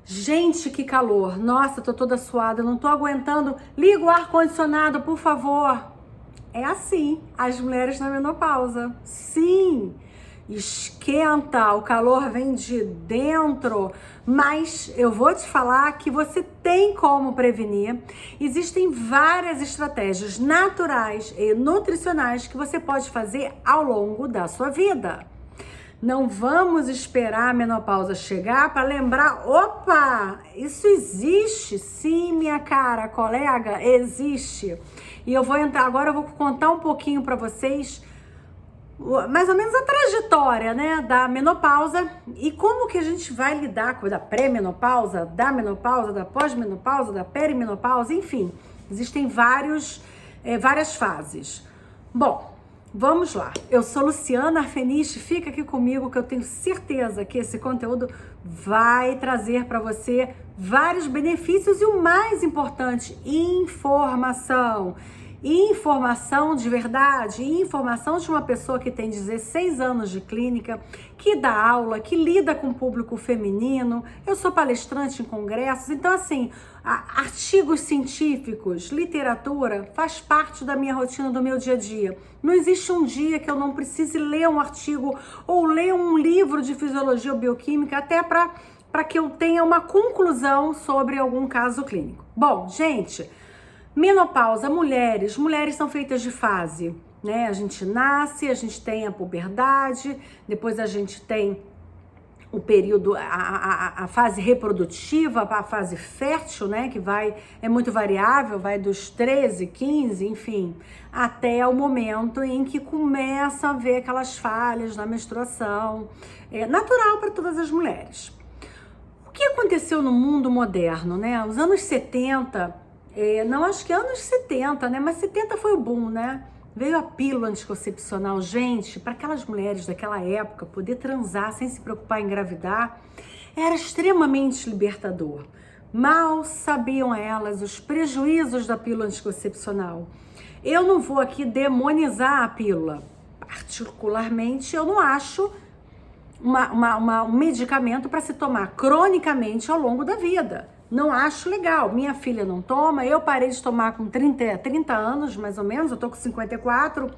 Gente, que calor! Nossa, tô toda suada, não tô aguentando. Liga o ar-condicionado, por favor. É assim, as mulheres na menopausa. Sim, esquenta, o calor vem de dentro, mas eu vou te falar que você tem como prevenir. Existem várias estratégias naturais e nutricionais que você pode fazer ao longo da sua vida. Não vamos esperar a menopausa chegar para lembrar, opa, isso existe, sim, minha cara, colega, existe. E eu vou entrar agora, eu vou contar um pouquinho para vocês, mais ou menos a trajetória, né, da menopausa e como que a gente vai lidar com a pré-menopausa, da menopausa, da pós-menopausa, da perimenopausa, enfim, existem várias fases. Bom, vamos lá, eu sou Luciana Arfeniche, fica aqui comigo que eu tenho certeza que esse conteúdo vai trazer para você vários benefícios e o mais importante, informação. Informação de verdade, informação de uma pessoa que tem 16 anos de clínica, que dá aula, que lida com o público feminino. Eu sou palestrante em congressos, então assim, artigos científicos, literatura, faz parte da minha rotina, do meu dia a dia. Não existe um dia que eu não precise ler um artigo ou ler um livro de fisiologia ou bioquímica até para que eu tenha uma conclusão sobre algum caso clínico. Bom, gente, menopausa, mulheres são feitas de fase, né? A gente nasce, a gente tem a puberdade, depois a gente tem o período, a fase reprodutiva, a fase fértil, né? Que é muito variável, vai dos 13, 15, enfim, até o momento em que começa a ver aquelas falhas na menstruação. É natural para todas as mulheres. O que aconteceu no mundo moderno, né? Os anos 70... não, acho que anos 70, né? Mas 70 foi o boom, né? Veio a pílula anticoncepcional. Gente, para aquelas mulheres daquela época, poder transar sem se preocupar em engravidar era extremamente libertador. Mal sabiam elas os prejuízos da pílula anticoncepcional. Eu não vou aqui demonizar a pílula. Particularmente, eu não acho um medicamento para se tomar cronicamente ao longo da vida. Não acho legal. Minha filha não toma, eu parei de tomar com 30 anos, mais ou menos, eu tô com 54,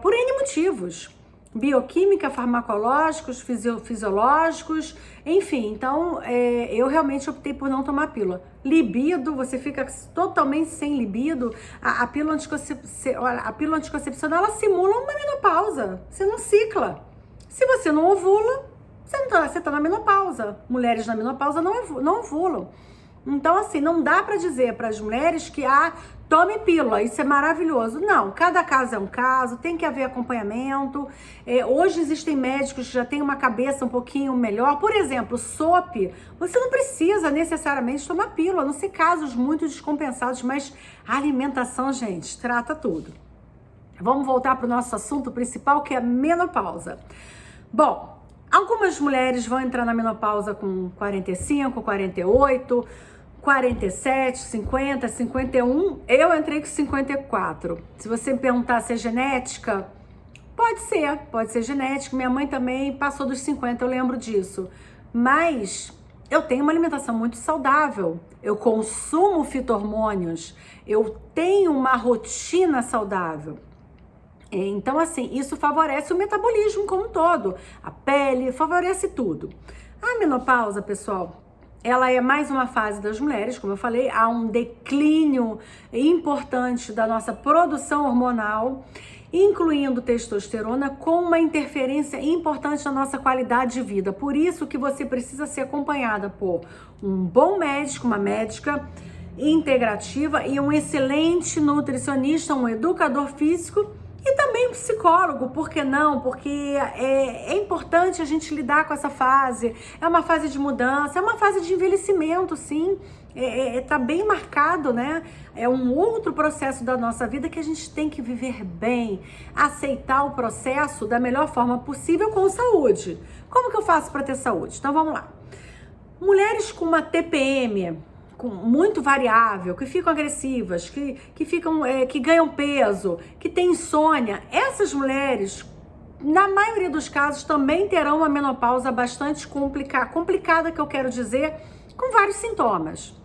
por N motivos. Bioquímica, farmacológicos, fisiológicos, enfim. Então, eu realmente optei por não tomar pílula. Libido, você fica totalmente sem libido. A pílula anticoncepcional, ela simula uma menopausa. Você não cicla. Se você não ovula, você tá na menopausa. Mulheres na menopausa não ovulam. Então, assim, não dá para dizer para as mulheres que, tome pílula, isso é maravilhoso. Não, cada caso é um caso, tem que haver acompanhamento. Hoje existem médicos que já têm uma cabeça um pouquinho melhor. Por exemplo, SOP, você não precisa necessariamente tomar pílula, a não ser casos muito descompensados, mas a alimentação, gente, trata tudo. Vamos voltar para o nosso assunto principal, que é a menopausa. Bom, algumas mulheres vão entrar na menopausa com 45, 48, 47, 50, 51. Eu entrei com 54. Se você me perguntar se é genética, pode ser genética. Minha mãe também passou dos 50, eu lembro disso. Mas eu tenho uma alimentação muito saudável. Eu consumo fito-hormônios. Eu tenho uma rotina saudável. Então, assim, isso favorece o metabolismo como um todo, a pele, favorece tudo. A menopausa, pessoal, ela é mais uma fase das mulheres, como eu falei, há um declínio importante da nossa produção hormonal, incluindo testosterona, com uma interferência importante na nossa qualidade de vida. Por isso que você precisa ser acompanhada por um bom médico, uma médica integrativa e um excelente nutricionista, um educador físico, e também um psicólogo, por que não? Porque é importante a gente lidar com essa fase, é uma fase de mudança, é uma fase de envelhecimento, sim, tá bem marcado, né? É um outro processo da nossa vida que a gente tem que viver bem, aceitar o processo da melhor forma possível com saúde. Como que eu faço para ter saúde? Então vamos lá. Mulheres com uma TPM, muito variável, que ficam agressivas, que ganham peso, que têm insônia, essas mulheres na maioria dos casos, também terão uma menopausa bastante complicada, que eu quero dizer, com vários sintomas.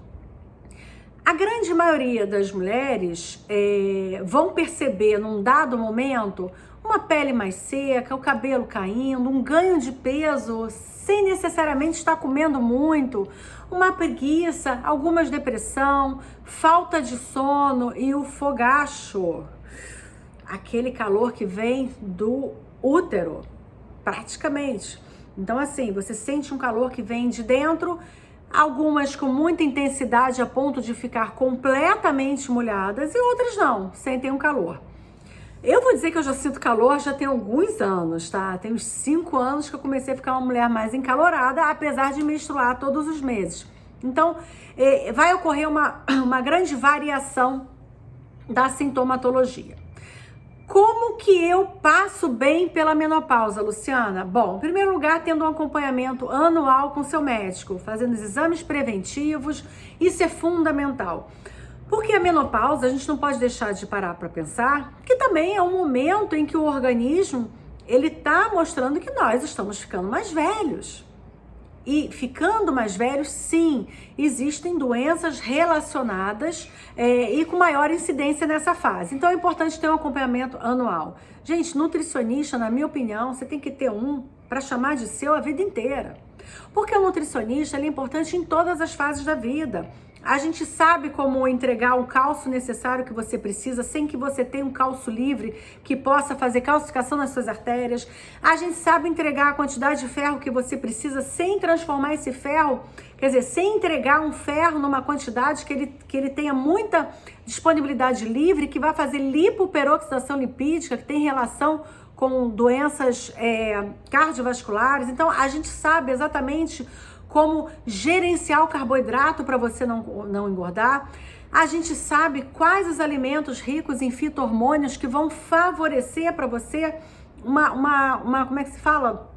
A grande maioria das mulheres vão perceber num dado momento uma pele mais seca, o cabelo caindo, um ganho de peso sem necessariamente estar comendo muito, uma preguiça, algumas depressão, falta de sono e o fogacho, aquele calor que vem do útero, praticamente. Então assim, você sente um calor que vem de dentro, algumas com muita intensidade a ponto de ficar completamente molhadas e outras não, sentem um calor. Eu vou dizer que eu já sinto calor já tem alguns anos, tá? Tem uns 5 anos que eu comecei a ficar uma mulher mais encalorada, apesar de menstruar todos os meses. Então, vai ocorrer uma grande variação da sintomatologia. Como que eu passo bem pela menopausa, Luciana? Bom, em primeiro lugar, tendo um acompanhamento anual com seu médico, fazendo os exames preventivos, isso é fundamental. Porque a menopausa, a gente não pode deixar de parar para pensar que também é um momento em que o organismo, ele tá mostrando que nós estamos ficando mais velhos. E ficando mais velhos, sim, existem doenças relacionadas e com maior incidência nessa fase. Então é importante ter um acompanhamento anual. Gente, nutricionista, na minha opinião, você tem que ter um para chamar de seu a vida inteira. Porque o nutricionista ele é importante em todas as fases da vida. A gente sabe como entregar o cálcio necessário que você precisa sem que você tenha um cálcio livre que possa fazer calcificação nas suas artérias. A gente sabe entregar a quantidade de ferro que você precisa sem transformar esse ferro, quer dizer, sem entregar um ferro numa quantidade que ele tenha muita disponibilidade livre, que vai fazer lipoperoxidação lipídica, que tem relação com doenças cardiovasculares. Então, a gente sabe exatamente como gerenciar o carboidrato para você não engordar. A gente sabe quais os alimentos ricos em fito-hormônios que vão favorecer para você como é que se fala?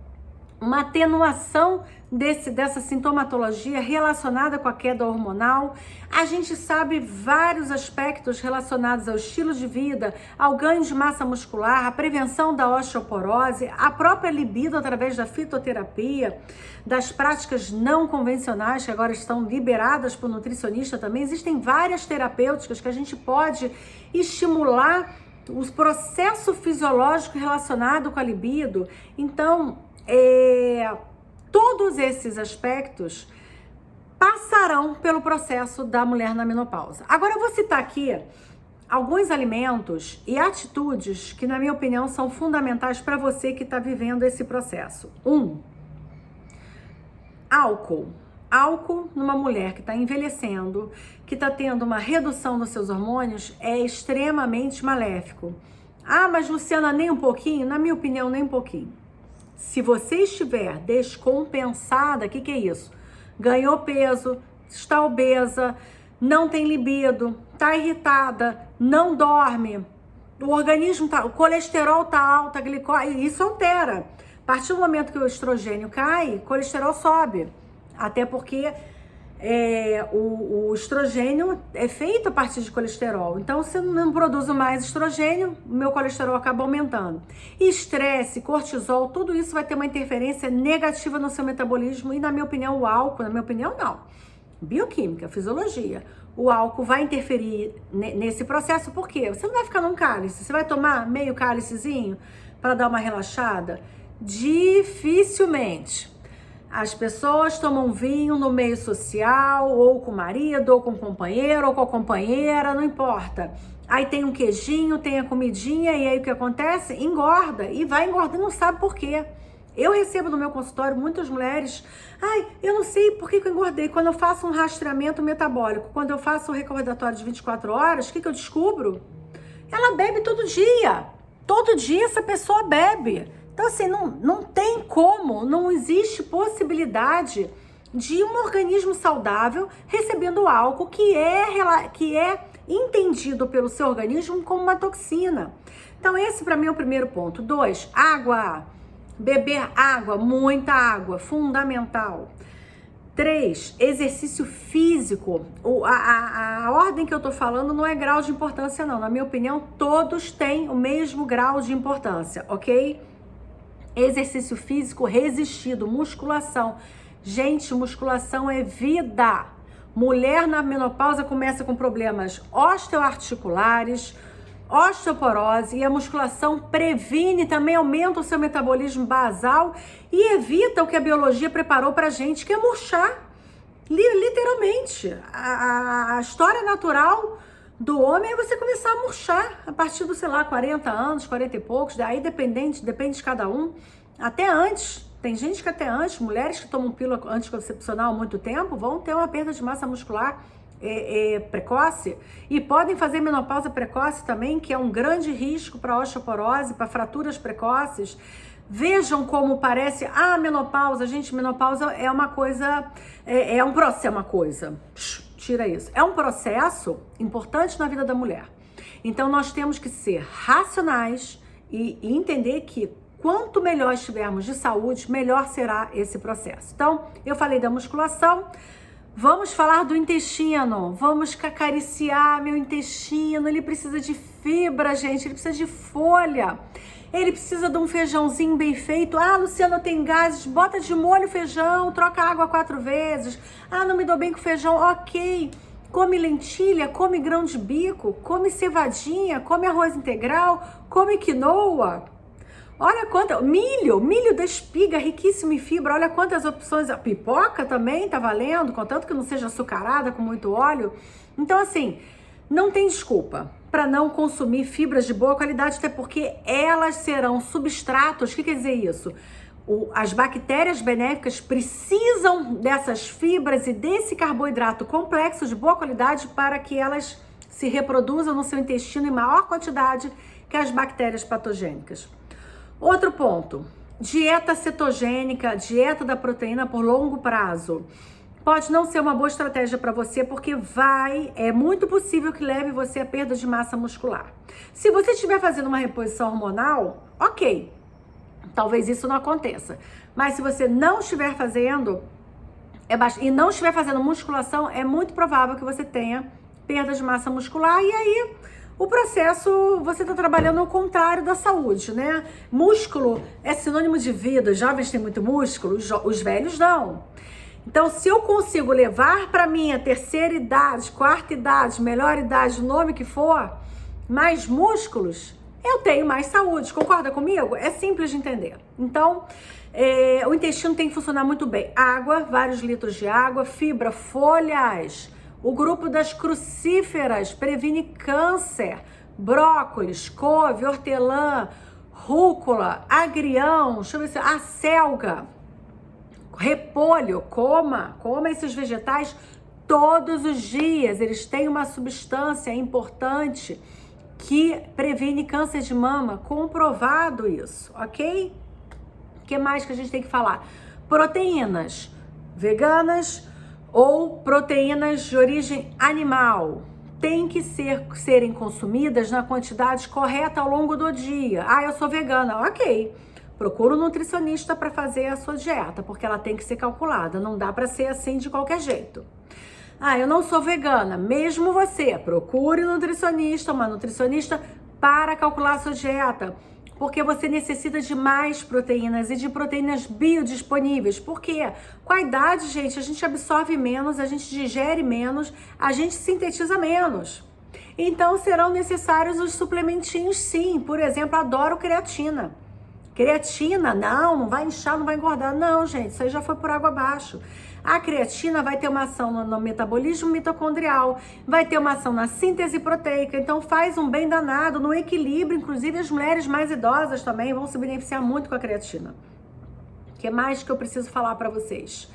Uma atenuação dessa sintomatologia relacionada com a queda hormonal. A gente sabe vários aspectos relacionados ao estilo de vida, ao ganho de massa muscular, à prevenção da osteoporose, a própria libido através da fitoterapia, das práticas não convencionais que agora estão liberadas por nutricionista também. Existem várias terapêuticas que a gente pode estimular o processo fisiológico relacionado com a libido. Então, todos esses aspectos passarão pelo processo da mulher na menopausa. Agora eu vou citar aqui alguns alimentos e atitudes que, na minha opinião, são fundamentais para você que está vivendo esse processo. 1. Álcool. Álcool numa mulher que está envelhecendo, que está tendo uma redução dos seus hormônios, é extremamente maléfico. Ah, mas Luciana, nem um pouquinho? Na minha opinião, nem um pouquinho. Se você estiver descompensada, o que é isso? Ganhou peso, está obesa, não tem libido, está irritada, não dorme, o organismo o colesterol está alto, a glicose, isso altera. A partir do momento que o estrogênio cai, o colesterol sobe, até porque o estrogênio é feito a partir de colesterol. Então, se eu não produzo mais estrogênio, meu colesterol acaba aumentando. Estresse, cortisol, tudo isso vai ter uma interferência negativa no seu metabolismo. E, na minha opinião, o álcool, na minha opinião, não. Bioquímica, fisiologia. O álcool vai interferir nesse processo. Por quê? Você não vai ficar num cálice. Você vai tomar meio cálicezinho para dar uma relaxada? Dificilmente. As pessoas tomam vinho no meio social, ou com o marido, ou com o companheiro, ou com a companheira, não importa. Aí tem um queijinho, tem a comidinha, e aí o que acontece? Engorda, e vai engordando, não sabe por quê. Eu recebo no meu consultório muitas mulheres, eu não sei por que eu engordei. Quando eu faço um rastreamento metabólico, quando eu faço o recordatório de 24 horas, o que eu descubro? Ela bebe todo dia essa pessoa bebe. Então, assim, não tem como, não existe possibilidade de um organismo saudável recebendo álcool que é entendido pelo seu organismo como uma toxina. Então, esse para mim é o primeiro ponto. 2, água. Beber água, muita água, fundamental. 3, exercício físico. A ordem que eu tô falando não é grau de importância, não. Na minha opinião, todos têm o mesmo grau de importância, ok? Exercício físico resistido, musculação. Gente, musculação é vida. Mulher na menopausa começa com problemas osteoarticulares, osteoporose, e a musculação previne, também aumenta o seu metabolismo basal e evita o que a biologia preparou pra gente, que é murchar. Literalmente. A história natural do homem é você começar a murchar a partir dos, 40 anos, 40 e poucos, daí depende de cada um. Até antes, tem gente que até antes, mulheres que tomam pílula anticoncepcional há muito tempo, vão ter uma perda de massa muscular precoce e podem fazer menopausa precoce também, que é um grande risco para osteoporose, para fraturas precoces. Vejam como parece, menopausa, gente, menopausa é uma coisa, é uma coisa, tira isso, é um processo importante na vida da mulher. Então nós temos que ser racionais e entender que quanto melhor estivermos de saúde, melhor será esse processo. Então, eu falei da musculação, vamos falar do intestino, vamos acariciar meu intestino, ele precisa de fibra, gente, ele precisa de folha, ele precisa de um feijãozinho bem feito. Luciana, tem gases, bota de molho o feijão, troca a água 4 vezes. Não me dou bem com feijão, ok. Come lentilha, come grão de bico, come cevadinha, come arroz integral, come quinoa. Olha quanta, milho da espiga, riquíssimo em fibra, olha quantas opções, a pipoca também tá valendo, contanto que não seja açucarada com muito óleo. Então assim, não tem desculpa para não consumir fibras de boa qualidade, até porque elas serão substratos. O que quer dizer isso? As bactérias benéficas precisam dessas fibras e desse carboidrato complexo de boa qualidade para que elas se reproduzam no seu intestino em maior quantidade que as bactérias patogênicas. Outro ponto, dieta cetogênica, dieta da proteína por longo prazo. Pode não ser uma boa estratégia para você, porque é muito possível que leve você à perda de massa muscular. Se você estiver fazendo uma reposição hormonal, ok, talvez isso não aconteça. Mas se você não estiver fazendo, e não estiver fazendo musculação, é muito provável que você tenha perda de massa muscular, e aí o processo, você está trabalhando ao contrário da saúde, né? Músculo é sinônimo de vida, os jovens têm muito músculo, os velhos não. Então, se eu consigo levar para minha terceira idade, quarta idade, melhor idade, o nome que for, mais músculos, eu tenho mais saúde. Concorda comigo? É simples de entender. Então, o intestino tem que funcionar muito bem. Água, vários litros de água, fibra, folhas. O grupo das crucíferas previne câncer. Brócolis, couve, hortelã, rúcula, agrião, deixa eu ver se acelga, repolho, coma esses vegetais todos os dias. Eles têm uma substância importante que previne câncer de mama, comprovado isso, ok? O que mais que a gente tem que falar? Proteínas veganas ou proteínas de origem animal tem que serem consumidas na quantidade correta ao longo do dia. Eu sou vegana, ok. Procura um nutricionista para fazer a sua dieta, porque ela tem que ser calculada, não dá para ser assim de qualquer jeito. Eu não sou vegana, mesmo você, procure um nutricionista, uma nutricionista para calcular a sua dieta, porque você necessita de mais proteínas e de proteínas biodisponíveis. Por quê? Com a idade, gente, a gente absorve menos, a gente digere menos, a gente sintetiza menos. Então, serão necessários os suplementinhos, sim. Por exemplo, adoro creatina. Creatina, não vai inchar, não vai engordar. Não, gente, isso aí já foi por água abaixo. A creatina vai ter uma ação no metabolismo mitocondrial, vai ter uma ação na síntese proteica, então faz um bem danado no equilíbrio. Inclusive as mulheres mais idosas também vão se beneficiar muito com a creatina. O que mais que eu preciso falar para vocês?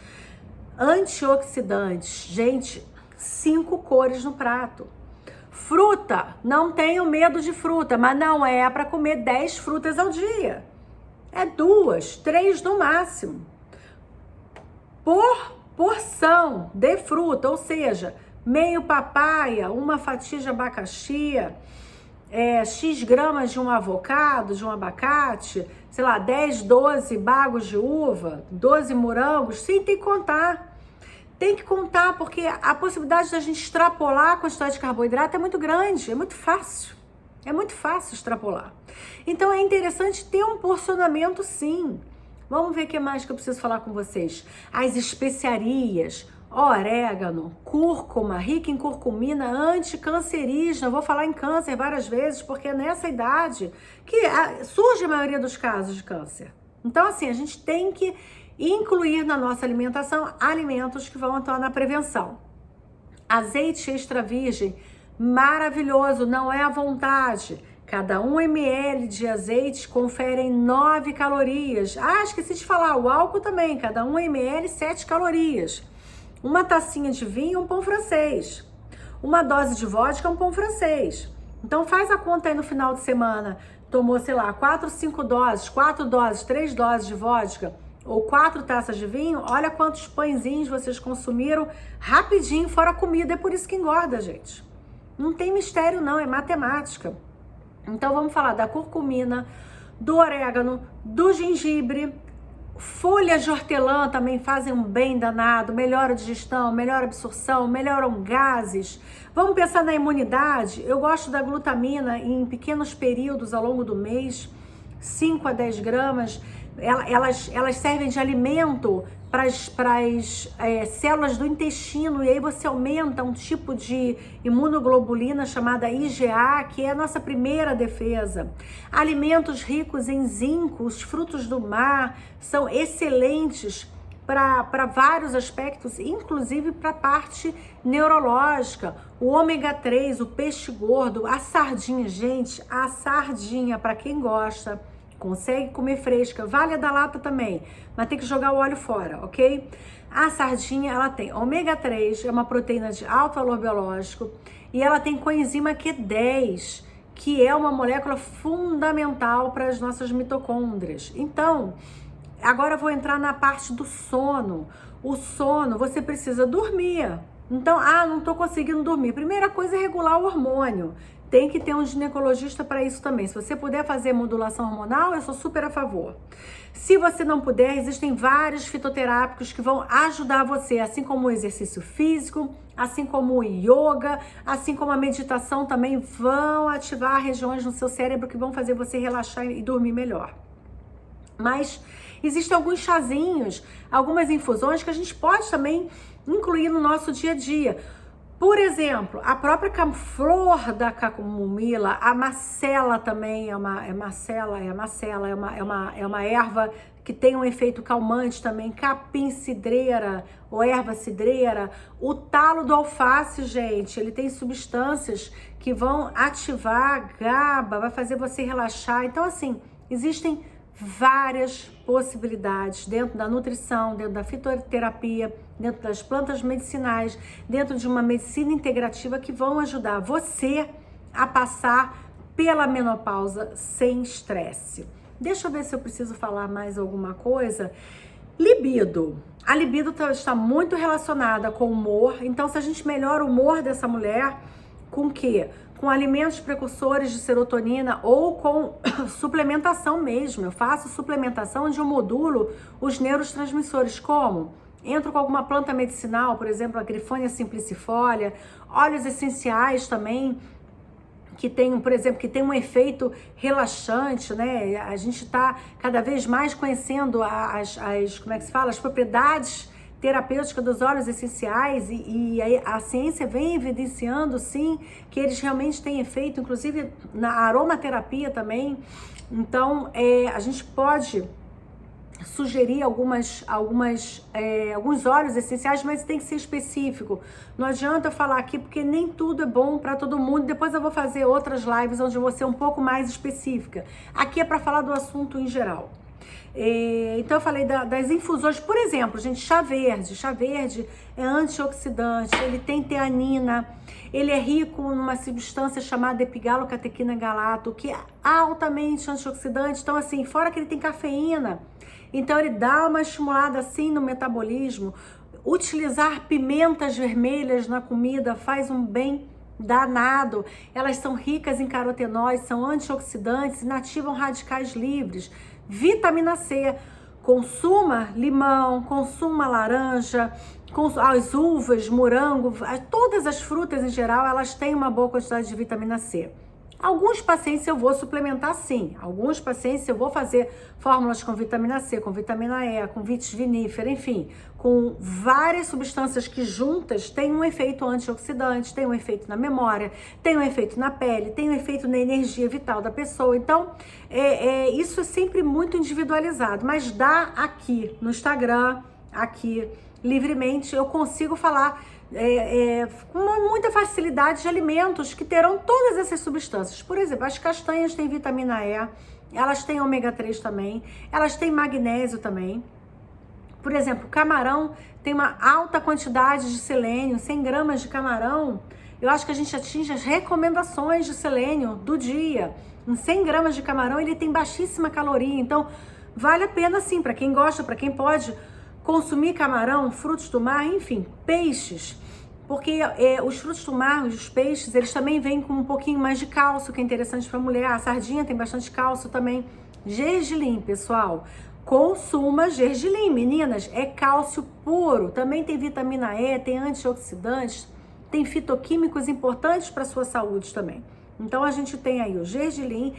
Antioxidantes, gente, 5 cores no prato. Fruta, não tenho medo de fruta, mas não é para comer 10 frutas ao dia. É 2, 3 no máximo. Por porção de fruta, ou seja, meio papaya, uma fatia de abacaxi, X gramas de um avocado, de um abacate, 10, 12 bagos de uva, 12 morangos, sim, tem que contar. Tem que contar, porque a possibilidade da gente extrapolar a quantidade de carboidrato é muito grande, é muito fácil. É muito fácil extrapolar. Então é interessante ter um porcionamento, sim. Vamos ver o que mais que eu preciso falar com vocês. As especiarias, orégano, cúrcuma, rica em curcumina, anticancerígena. Eu vou falar em câncer várias vezes, porque é nessa idade que surge a maioria dos casos de câncer. Então, assim, a gente tem que incluir na nossa alimentação alimentos que vão atuar na prevenção. Azeite extra virgem, maravilhoso, não é à vontade. Cada 1 ml de azeite confere 9 calorias. Ah, esqueci de falar, o álcool também, cada 1 ml, 7 calorias. Uma tacinha de vinho, um pão francês. Uma dose de vodka, um pão francês. Então faz a conta aí no final de semana. Tomou, sei lá, 4 doses, 3 doses de vodka ou 4 taças de vinho. Olha quantos pãezinhos vocês consumiram rapidinho, fora comida. É por isso que engorda, gente. Não tem mistério não, é matemática. Então vamos falar da curcumina, do orégano, do gengibre. Folhas de hortelã também fazem um bem danado, melhora a digestão, melhora a absorção, melhoram gases. Vamos pensar na imunidade. Eu gosto da glutamina em pequenos períodos ao longo do mês, 5 a 10 gramas. Elas servem de alimento para as células do intestino, e aí você aumenta um tipo de imunoglobulina chamada IgA, que é a nossa primeira defesa. Alimentos ricos em zinco, os frutos do mar, são excelentes para vários aspectos, inclusive para a parte neurológica. O ômega 3, o peixe gordo, a sardinha, gente, a sardinha, para quem gosta, consegue comer fresca, vale a da lata também, mas tem que jogar o óleo fora, ok? A sardinha, ela tem ômega 3, é uma proteína de alto valor biológico, e ela tem coenzima Q10, que é uma molécula fundamental para as nossas mitocôndrias. Então, agora eu vou entrar na parte do sono. O sono, você precisa dormir. Então, não tô conseguindo dormir. Primeira coisa é regular o hormônio. Tem que ter um ginecologista para isso também. Se você puder fazer modulação hormonal, eu sou super a favor. Se você não puder, existem vários fitoterápicos que vão ajudar você, assim como o exercício físico, assim como o yoga, assim como a meditação também vão ativar regiões no seu cérebro que vão fazer você relaxar e dormir melhor. Mas existem alguns chazinhos, algumas infusões que a gente pode também incluir no nosso dia a dia. Por exemplo, a própria flor da camomila, a macela também é uma erva que tem um efeito calmante também, capim-cidreira ou erva cidreira. O talo do alface, gente, ele tem substâncias que vão ativar GABA, vai fazer você relaxar. Então, assim, existem várias possibilidades dentro da nutrição, dentro da fitoterapia, dentro das plantas medicinais, dentro de uma medicina integrativa que vão ajudar você a passar pela menopausa sem estresse. Deixa eu ver se eu preciso falar mais alguma coisa. Libido. A libido está muito relacionada com o humor. Então, se a gente melhora o humor dessa mulher, com o quê? Com alimentos precursores de serotonina ou com suplementação mesmo. Eu faço suplementação onde eu modulo os neurotransmissores. Como? Entro com alguma planta medicinal, por exemplo, a Grifônia simplicifolia, óleos essenciais também, que tem, por exemplo, que tem um efeito relaxante, né? A gente está cada vez mais conhecendo as propriedades terapêuticas dos óleos essenciais e a ciência vem evidenciando, sim, que eles realmente têm efeito, inclusive na aromaterapia também. Então, a gente pode sugerir alguns óleos essenciais, mas tem que ser específico. Não adianta eu falar aqui porque nem tudo é bom para todo mundo. Depois eu vou fazer outras lives onde eu vou ser um pouco mais específica. Aqui é para falar do assunto em geral. Então eu falei das infusões, por exemplo, gente, chá verde é antioxidante, ele tem teanina, ele é rico numa substância chamada epigalocatequina galato, que é altamente antioxidante. Então assim, fora que ele tem cafeína, então ele dá uma estimulada assim no metabolismo. Utilizar pimentas vermelhas na comida faz um bem danado. Elas são ricas em carotenoides, são antioxidantes, inativam radicais livres. Vitamina C, consuma limão, consuma laranja, as uvas, morango, todas as frutas em geral, elas têm uma boa quantidade de vitamina C. Alguns pacientes eu vou suplementar sim, alguns pacientes eu vou fazer fórmulas com vitamina C, com vitamina E, com vitis vinífera, enfim, com várias substâncias que juntas têm um efeito antioxidante, tem um efeito na memória, tem um efeito na pele, tem um efeito na energia vital da pessoa. Então, isso é sempre muito individualizado, mas dá aqui no Instagram, aqui livremente, eu consigo falar com muita facilidade de alimentos que terão todas essas substâncias. Por exemplo, as castanhas têm vitamina E, elas têm ômega 3 também, elas têm magnésio também. Por exemplo, o camarão tem uma alta quantidade de selênio, 100 gramas de camarão, eu acho que a gente atinge as recomendações de selênio do dia. Em 100 gramas de camarão ele tem baixíssima caloria, então vale a pena sim, para quem gosta, para quem pode consumir camarão, frutos do mar, enfim, peixes, porque os frutos do mar, os peixes, eles também vêm com um pouquinho mais de cálcio, que é interessante para a mulher. A sardinha tem bastante cálcio também. Gergelim, pessoal, consuma gergelim, meninas, é cálcio puro, também tem vitamina E, tem antioxidantes, tem fitoquímicos importantes para a sua saúde também. Então a gente tem aí o gergelim.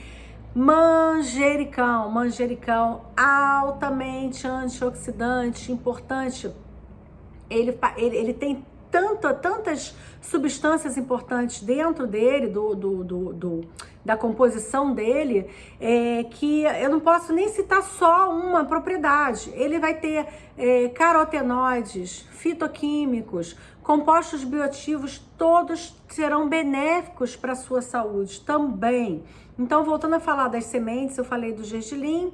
Manjericão altamente antioxidante, importante. Ele tem tantas substâncias importantes dentro dele, da composição dele, que eu não posso nem citar só uma propriedade. Ele vai ter carotenoides, fitoquímicos, compostos bioativos, todos serão benéficos para a sua saúde também. Então, voltando a falar das sementes, eu falei do gergelim,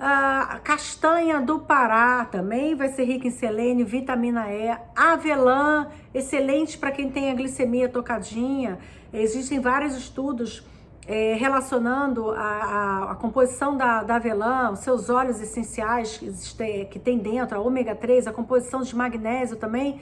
a castanha do Pará também vai ser rica em selênio, vitamina E, avelã, excelente para quem tem a glicemia tocadinha. Existem vários estudos relacionando a composição da avelã, os seus óleos essenciais que tem dentro, a ômega 3, a composição de magnésio também,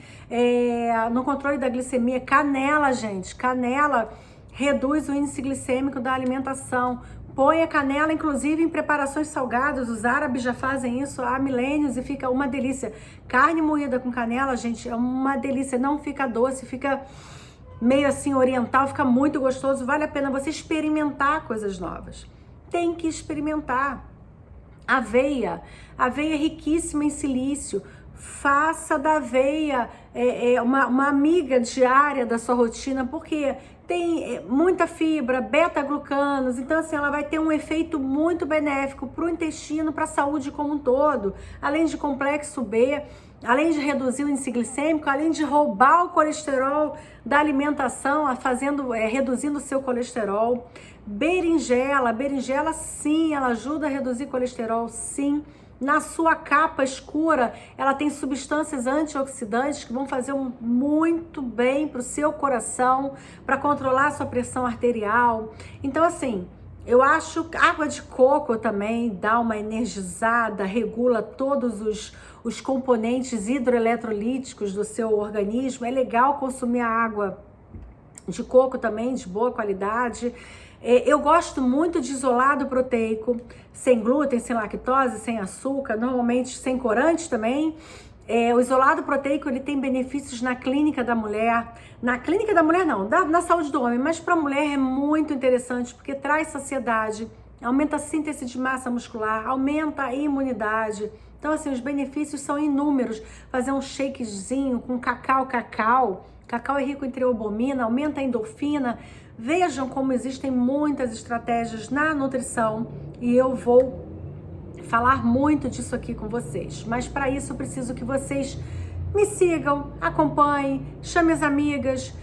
no controle da glicemia. Canela, gente, canela reduz o índice glicêmico da alimentação. Põe a canela, inclusive, em preparações salgadas. Os árabes já fazem isso há milênios e fica uma delícia. Carne moída com canela, gente, é uma delícia. Não fica doce, fica meio assim oriental, fica muito gostoso. Vale a pena você experimentar coisas novas. Tem que experimentar. Aveia é riquíssima em silício. Faça da aveia uma amiga diária da sua rotina, porque tem muita fibra, beta-glucanos, então assim, ela vai ter um efeito muito benéfico para o intestino, para a saúde como um todo, além de complexo B, além de reduzir o índice glicêmico, além de roubar o colesterol da alimentação, reduzindo o seu colesterol. Berinjela sim, ela ajuda a reduzir colesterol, sim. Na sua capa escura, ela tem substâncias antioxidantes que vão fazer muito bem para o seu coração, para controlar a sua pressão arterial. Então, assim, eu acho que água de coco também dá uma energizada, regula todos os componentes hidroeletrolíticos do seu organismo. É legal consumir a água de coco também, de boa qualidade. Eu gosto muito de isolado proteico, sem glúten, sem lactose, sem açúcar, normalmente sem corante também. O isolado proteico, ele tem benefícios na clínica da mulher. Na clínica da mulher não, na saúde do homem, mas para a mulher é muito interessante porque traz saciedade, aumenta a síntese de massa muscular, aumenta a imunidade. Então, assim, os benefícios são inúmeros. Fazer um shakezinho com cacau é rico em treobomina, aumenta a endorfina. Vejam como existem muitas estratégias na nutrição e eu vou falar muito disso aqui com vocês. Mas para isso eu preciso que vocês me sigam, acompanhem, chamem as amigas,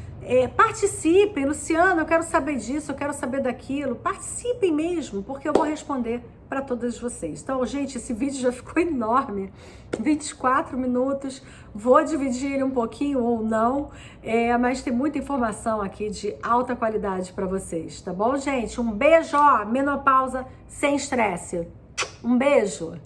participem. Luciana, eu quero saber disso, eu quero saber daquilo. Participem mesmo, porque eu vou responder para todas vocês. Então, gente, esse vídeo já ficou enorme, 24 minutos, vou dividir ele um pouquinho ou não, mas tem muita informação aqui de alta qualidade para vocês, tá bom, gente? Um beijo, ó, menopausa sem estresse. Um beijo!